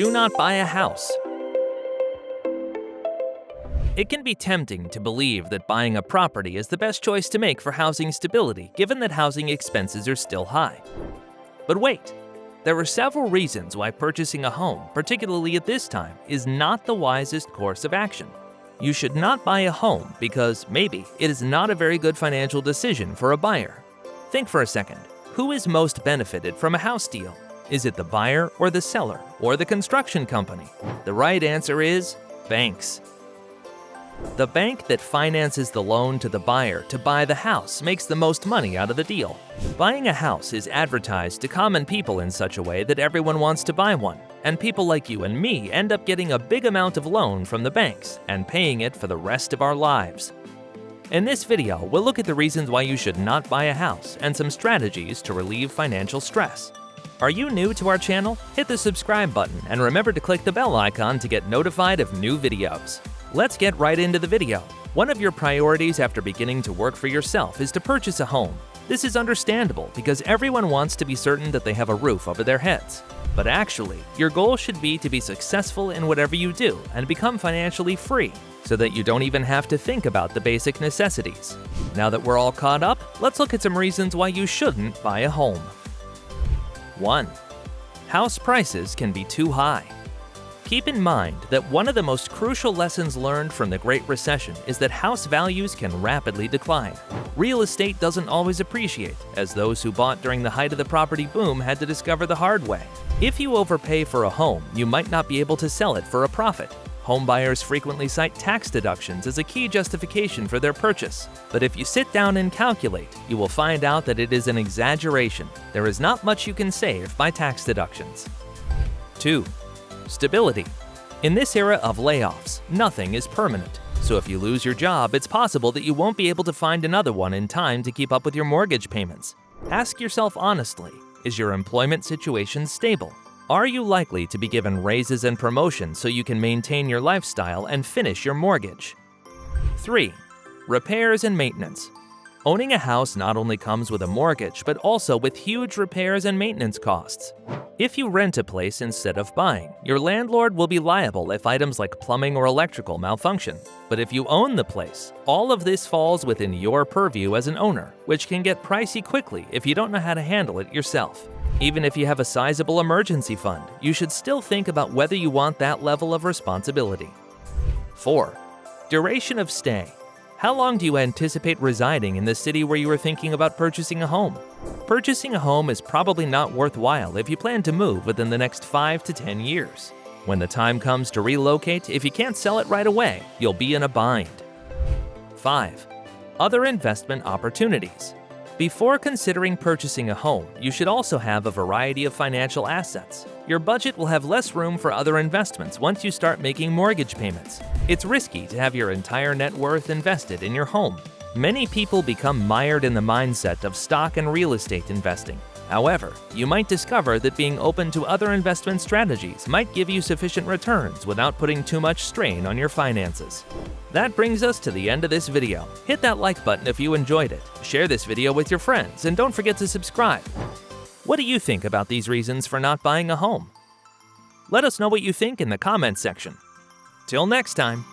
Do not buy a house. It can be tempting to believe that buying a property is the best choice to make for housing stability, given that housing expenses are still high. But wait, there are several reasons why purchasing a home, particularly at this time, is not the wisest course of action. You should not buy a home because maybe it is not a very good financial decision for a buyer. Think for a second. Who is most benefited from a house deal? Is it the buyer or the seller or the construction company? The right answer is banks. The bank that finances the loan to the buyer to buy the house makes the most money out of the deal. Buying a house is advertised to common people in such a way that everyone wants to buy one, and people like you and me end up getting a big amount of loan from the banks and paying it for the rest of our lives. In this video, we'll look at the reasons why you should not buy a house and some strategies to relieve financial stress. Are you new to our channel? Hit the subscribe button and remember to click the bell icon to get notified of new videos. Let's get right into the video. One of your priorities after beginning to work for yourself is to purchase a home. This is understandable because everyone wants to be certain that they have a roof over their heads. But actually, your goal should be to be successful in whatever you do and become financially free so that you don't even have to think about the basic necessities. Now that we're all caught up, let's look at some reasons why you shouldn't buy a home. 1. House prices can be too high. Keep in mind that one of the most crucial lessons learned from the Great Recession is that house values can rapidly decline. Real estate doesn't always appreciate, as those who bought during the height of the property boom had to discover the hard way. If you overpay for a home, you might not be able to sell it for a profit. Home buyers frequently cite tax deductions as a key justification for their purchase. But if you sit down and calculate, you will find out that it is an exaggeration. There is not much you can save by tax deductions. 2. Stability. In this era of layoffs, nothing is permanent. So if you lose your job, it's possible that you won't be able to find another one in time to keep up with your mortgage payments. Ask yourself honestly, is your employment situation stable? Are you likely to be given raises and promotions so you can maintain your lifestyle and finish your mortgage? 3. Repairs and maintenance. Owning a house not only comes with a mortgage, but also with huge repairs and maintenance costs. If you rent a place instead of buying, your landlord will be liable if items like plumbing or electrical malfunction. But if you own the place, all of this falls within your purview as an owner, which can get pricey quickly if you don't know how to handle it yourself. Even if you have a sizable emergency fund, you should still think about whether you want that level of responsibility. 4. Duration of stay. How long do you anticipate residing in the city where you are thinking about purchasing a home? Purchasing a home is probably not worthwhile if you plan to move within the next 5 to 10 years. When the time comes to relocate, if you can't sell it right away, you'll be in a bind. 5. Other investment opportunities. Before considering purchasing a home, you should also have a variety of financial assets. Your budget will have less room for other investments once you start making mortgage payments. It's risky to have your entire net worth invested in your home. Many people become mired in the mindset of stock and real estate investing. However, you might discover that being open to other investment strategies might give you sufficient returns without putting too much strain on your finances. That brings us to the end of this video. Hit that like button if you enjoyed it, share this video with your friends, and don't forget to subscribe. What do you think about these reasons for not buying a home? Let us know what you think in the comments section. Till next time.